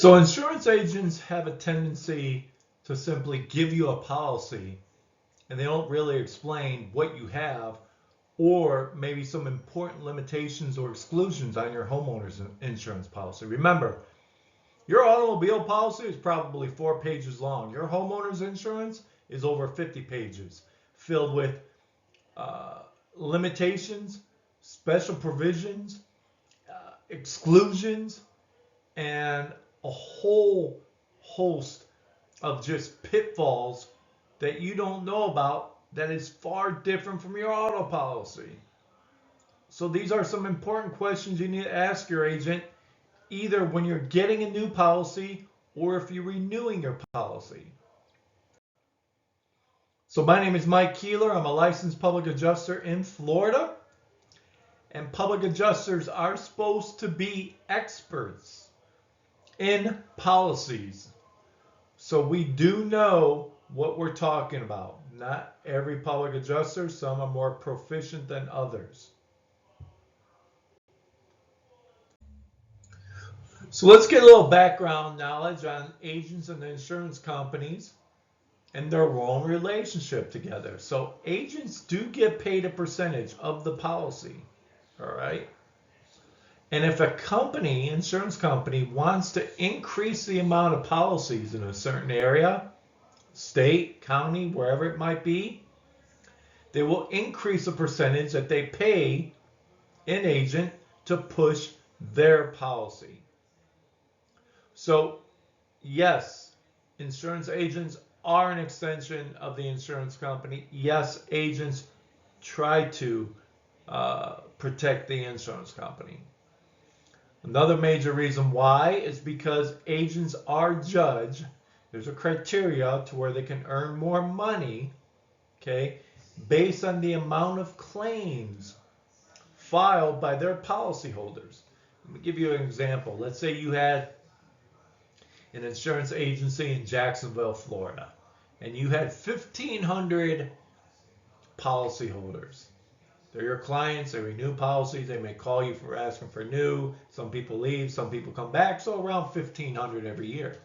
So insurance agents have a tendency to simply give you a policy and they don't really explain what you have or maybe some important limitations or exclusions on your homeowner's insurance policy. Remember, your automobile policy is probably 4 pages long. Your homeowner's insurance is over 50 pages, filled with limitations, special provisions, exclusions, and a whole host of just pitfalls that you don't know about that is far different from your auto policy. So these are some important questions you need to ask your agent either when you're getting a new policy or if you're renewing your policy. So my name is Mike Keeler. I'm a licensed public adjuster in Florida. And public adjusters are supposed to be experts in policies. So we do know what we're talking about. Not every public adjuster, some are more proficient than others. So let's get a little background knowledge on agents and insurance companies and their role and relationship together. So agents do get paid a percentage of the policy, all right? And if a company, insurance company, wants to increase the amount of policies in a certain area, state, county, wherever it might be, they will increase the percentage that they pay an agent to push their policy. So, yes, insurance agents are an extension of the insurance company. Yes, agents try to protect the insurance company. Another major reason why is because agents are judged. There's a criteria to where they can earn more money, okay, based on the amount of claims filed by their policyholders. Let me give you an example. Let's say you had an insurance agency in Jacksonville, Florida, and you had 1,500 policyholders. They're your clients, they renew policies, they may call you for asking for new, some people leave, some people come back, so around 1,500 every year.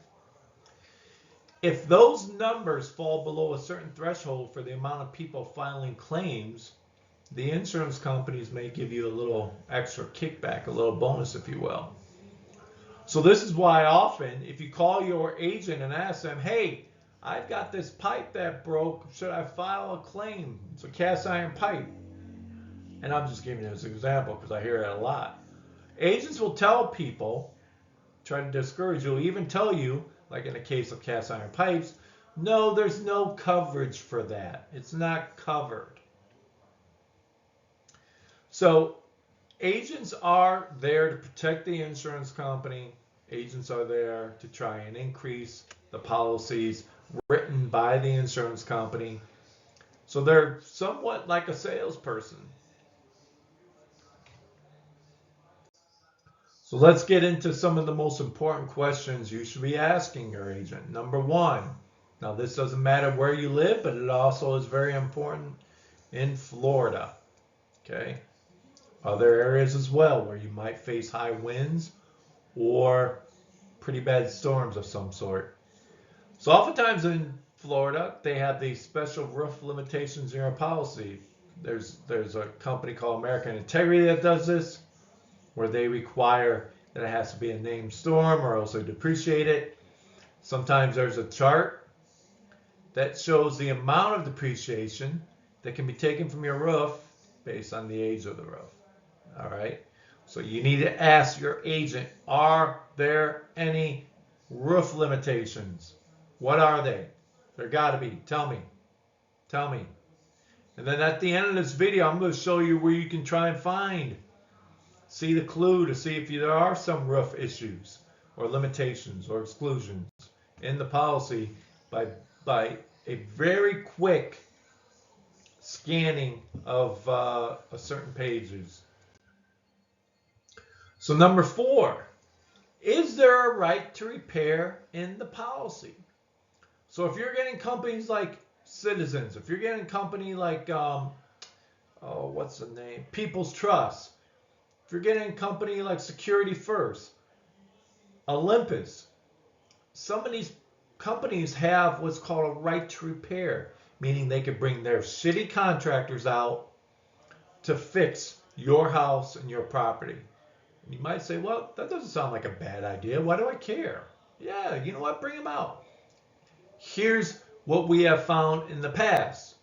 If those numbers fall below a certain threshold for the amount of people filing claims, the insurance companies may give you a little extra kickback, a little bonus, if you will. So this is why often, if you call your agent and ask them, hey, I've got this pipe that broke, should I file a claim? It's a cast iron pipe. And I'm just giving you this example because I hear it a lot. Agents will tell people, try to discourage you, even tell you, like in the case of cast iron pipes, no, there's no coverage for that. It's not covered. So agents are there to protect the insurance company. Agents are there to try and increase the policies written by the insurance company. So they're somewhat like a salesperson. So let's get into some of the most important questions you should be asking your agent. Number one, now this doesn't matter where you live, but it also is very important in Florida. Okay. Other areas as well where you might face high winds or pretty bad storms of some sort. So oftentimes in Florida, they have these special roof limitations in your policy. There's a company called American Integrity that does this, where they require that it has to be a named storm or else they depreciate it. Sometimes there's a chart that shows the amount of depreciation that can be taken from your roof based on the age of the roof. All right. So you need to ask your agent, are there any roof limitations? What are they? There got to be. Tell me. Tell me. And then at the end of this video, I'm going to show you where you can try and see the clue to see if there are some roof issues or limitations or exclusions in the policy by a very quick scanning of certain pages. So number 4, is there a right to repair in the policy? So if you're getting companies like Citizens, if you're getting a company like, what's the name? People's Trust, if you're getting a company like Security First, Olympus, some of these companies have what's called a right to repair, meaning they could bring their city contractors out to fix your house and your property. And you might say, well, that doesn't sound like a bad idea. Why do I care? Yeah, you know what? Bring them out. Here's what we have found in the past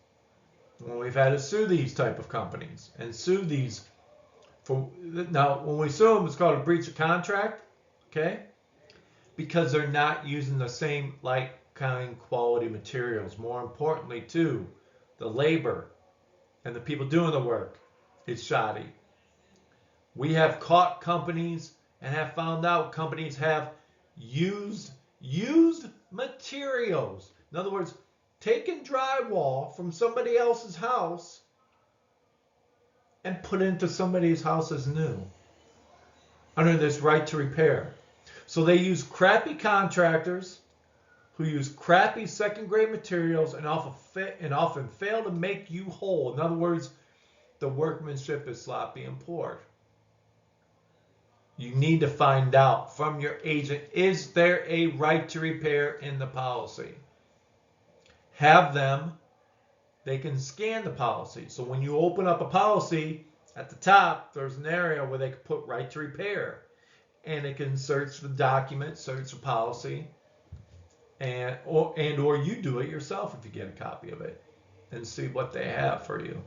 when we've had to sue these type of companies and sue these for, now when we sue them, it's called a breach of contract, okay? Because they're not using the same like kind quality materials. More importantly, too, the labor and the people doing the work is shoddy. We have caught companies and have found out companies have used materials. In other words, taken drywall from somebody else's house and put it into somebody's house as new under this right to repair. So they use crappy contractors who use crappy second-grade materials and often fail to make you whole. In other words, the workmanship is sloppy and poor. You need to find out from your agent, is there a right to repair in the policy? Have them, they can scan the policy. So when you open up a policy, at the top, there's an area where they can put right to repair. And it can search the document, search the policy, or you do it yourself if you get a copy of it and see what they have for you.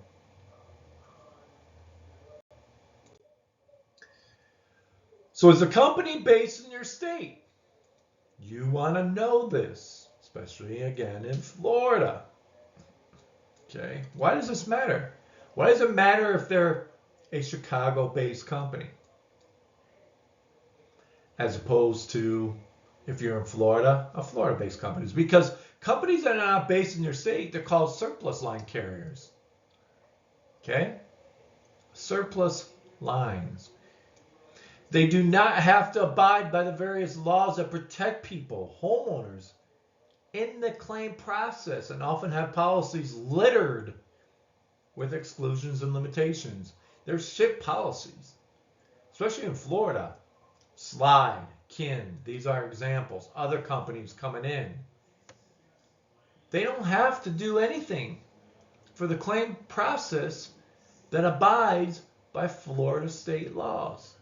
So is the company based in your state? You want to know this, especially again in Florida. Okay, why does this matter? Why does it matter if they're a Chicago-based company as opposed to if you're in Florida, a Florida-based company? Because companies that are not based in your state, they're called surplus line carriers. Okay, surplus lines. They do not have to abide by the various laws that protect people, homeowners, in the claim process, and often have policies littered with exclusions and limitations. They're shit policies, especially in Florida. Slide, Kin, these are examples. Other companies coming in. They don't have to do anything for the claim process that abides by Florida state laws.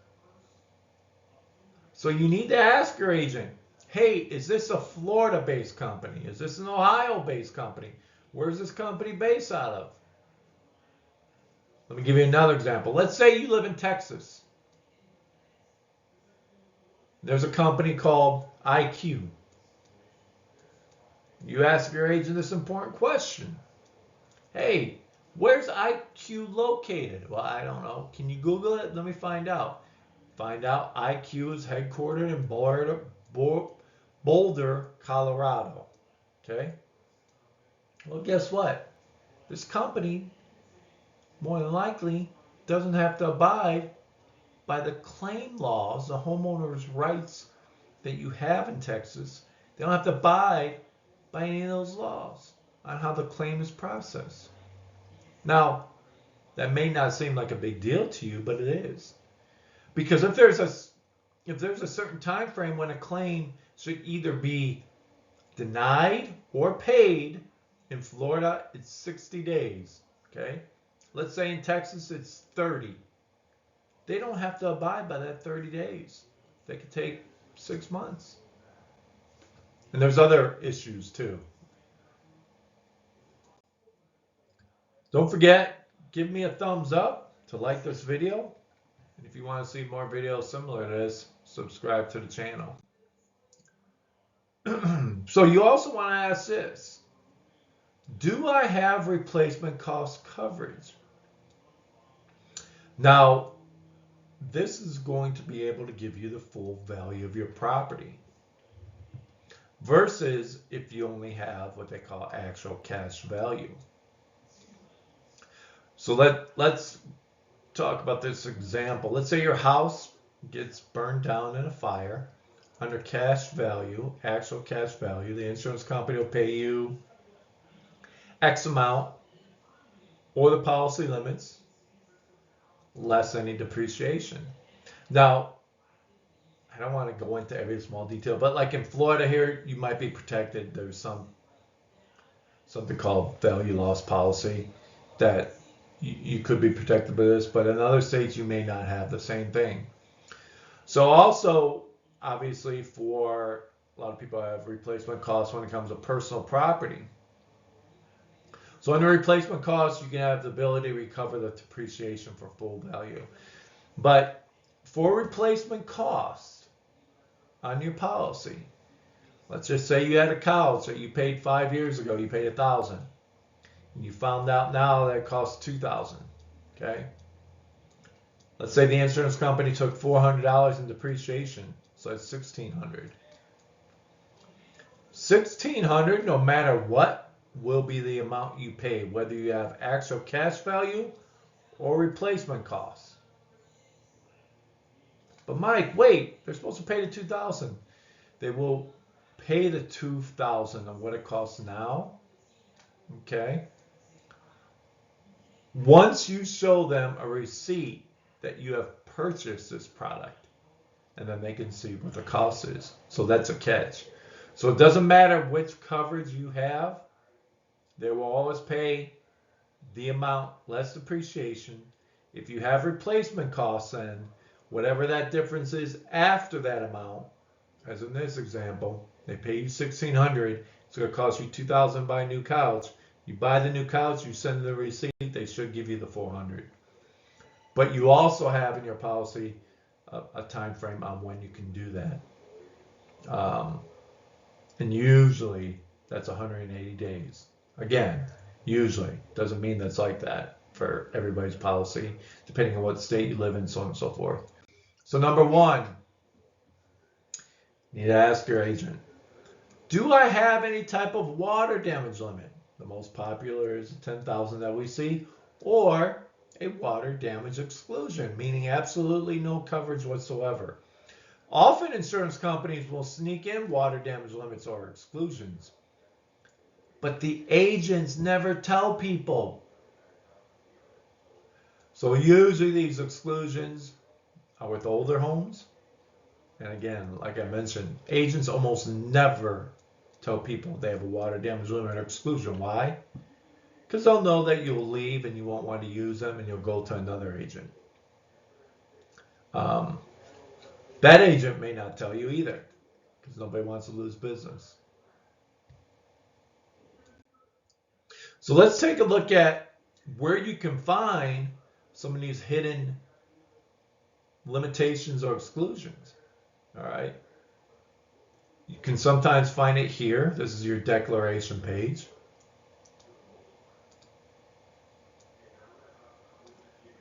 So you need to ask your agent, hey, is this a Florida-based company? Is this an Ohio-based company? Where's this company based out of? Let me give you another example. Let's say you live in Texas. There's a company called IQ. You ask your agent this important question. Hey, where's IQ located? Well, I don't know. Can you Google it? Let me find out. Find out IQ is headquartered in Boulder, Colorado. Okay? Well, guess what? This company, more than likely, doesn't have to abide by the claim laws, the homeowners' rights that you have in Texas. They don't have to abide by any of those laws on how the claim is processed. Now, that may not seem like a big deal to you, but it is. Because if there's a certain time frame when a claim should either be denied or paid, in Florida it's 60 days. Okay? Let's say in Texas it's 30. They don't have to abide by that 30 days. They could take 6 months. And there's other issues too. Don't forget, give me a thumbs up to like this video. And if you want to see more videos similar to this, subscribe to the channel. So you also want to ask this. Do I have replacement cost coverage? Now, this is going to be able to give you the full value of your property. Versus if you only have what they call actual cash value. So let's talk about this example. Let's say your house gets burned down in a fire. Under cash value, actual cash value, the insurance company will pay you X amount or the policy limits less any depreciation. Now, I don't want to go into every small detail, but like in Florida here, you might be protected. There's something called value loss policy that you could be protected by this, but in other states you may not have the same thing. So also, obviously, for a lot of people have replacement costs when it comes to personal property. So under replacement costs, you can have the ability to recover the depreciation for full value. But for replacement costs on your policy, let's just say you had a couch that you paid 5 years ago, you paid $1,000, and you found out now that it costs $2,000. Okay. Let's say the insurance company took $400 in depreciation, so that's $1,600. $1,600, no matter what, will be the amount you pay, whether you have actual cash value or replacement costs. But Mike, wait, they're supposed to pay the $2,000. They will pay the $2,000 of what it costs now. Okay. Once you show them a receipt that you have purchased this product, and then they can see what the cost is. So that's a catch. So it doesn't matter which coverage you have, they will always pay the amount less depreciation. If you have replacement costs, then whatever that difference is after that amount, as in this example, they pay you $1,600. It's going to cost you $2,000 to buy a new couch. You buy the new couch, you send the receipt, they should give you the $400. But you also have in your policy a time frame on when you can do that. And usually that's 180 days. Again, usually. Doesn't mean that's like that for everybody's policy, depending on what state you live in, so on and so forth. So number one, you need to ask your agent, do I have any type of water damage limit? The most popular is the 10,000 that we see, or a water damage exclusion, meaning absolutely no coverage whatsoever. Often insurance companies will sneak in water damage limits or exclusions, but the agents never tell people. So usually these exclusions are with older homes. And again, like I mentioned, agents almost never tell people they have a water damage limit or exclusion. Why? Because they'll know that you'll leave and you won't want to use them and you'll go to another agent. That agent may not tell you either because nobody wants to lose business. So let's take a look at where you can find some of these hidden limitations or exclusions. All right. You can sometimes find it here. This is your declaration page.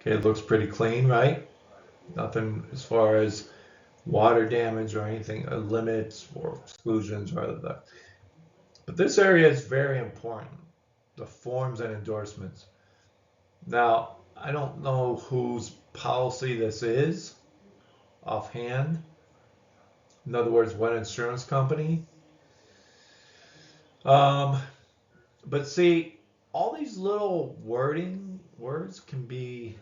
Okay, it looks pretty clean, right? Nothing as far as water damage or anything, limits or exclusions or other that. But this area is very important, the forms and endorsements. Now, I don't know whose policy this is offhand. In other words, what insurance company. But see, all these little words can be,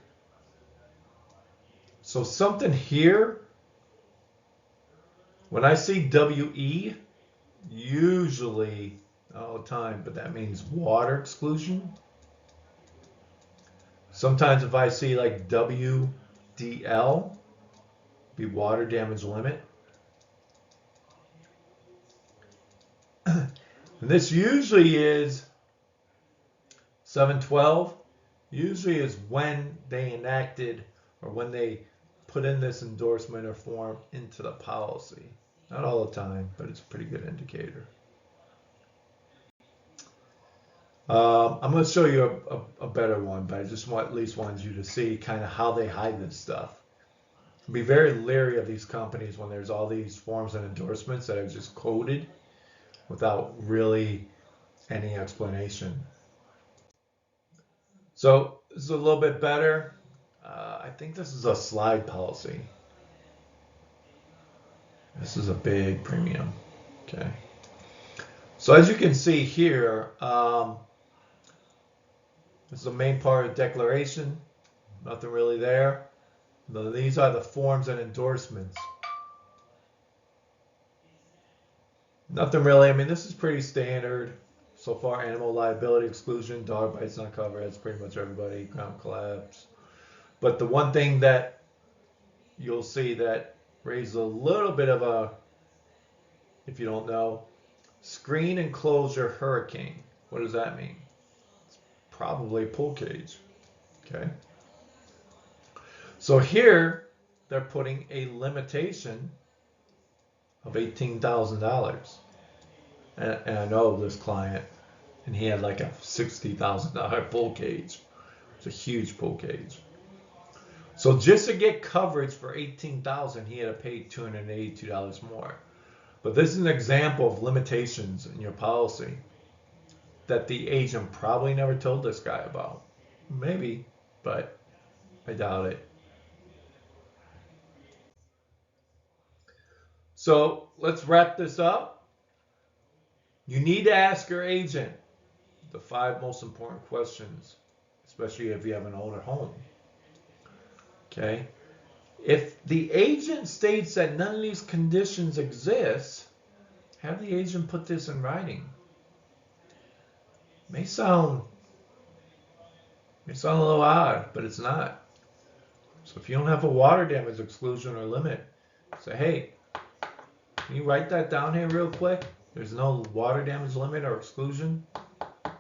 so something here, when I see WE, usually, not all the time, but that means water exclusion. Sometimes if I see like WDL, be water damage limit. And this usually is 712, usually is when they enacted or when they put in this endorsement or form into the policy. Not all the time, but it's a pretty good indicator. I'm going to show you a better one, but I just at least wanted you to see kind of how they hide this stuff. Be very leery of these companies when there's all these forms and endorsements that I've just quoted without really any explanation. So this is a little bit better. I think this is a slide policy. This is a big premium. Okay. So as you can see here, this is the main part of the declaration. Nothing really there. These are the forms and endorsements. Nothing really. I mean, this is pretty standard. So far, animal liability exclusion, dog bites not covered. That's pretty much everybody. Ground collapse. But the one thing that you'll see that raises a little bit of a, if you don't know, screen enclosure hurricane. What does that mean? It's probably a pool cage. Okay. So here they're putting a limitation of $18,000. And I know this client, and he had like a $60,000 pool cage. It's a huge pool cage. So just to get coverage for $18,000, he had to pay $282 more. But this is an example of limitations in your policy that the agent probably never told this guy about. Maybe, but I doubt it. So let's wrap this up. You need to ask your agent the 5 most important questions, especially if you have an older home. Okay? If the agent states that none of these conditions exist, have the agent put this in writing. May sound a little odd, but it's not. So if you don't have a water damage exclusion or limit, say, hey, can you write that down here real quick? There's no water damage limit or exclusion.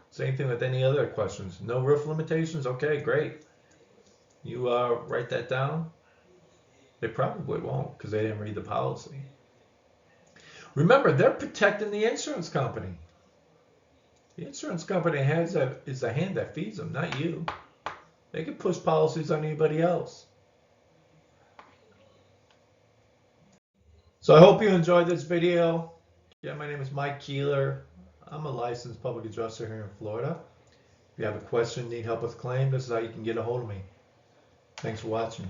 Same thing with any other questions. No roof limitations? Okay, great. You write that down? They probably won't because they didn't read the policy. Remember, they're protecting the insurance company. The insurance company is the hand that feeds them, not you. They can push policies on anybody else. So I hope you enjoyed this video. Yeah, my name is Mike Keeler. I'm a licensed public adjuster here in Florida. If you have a question, need help with claim, this is how you can get a hold of me. Thanks for watching.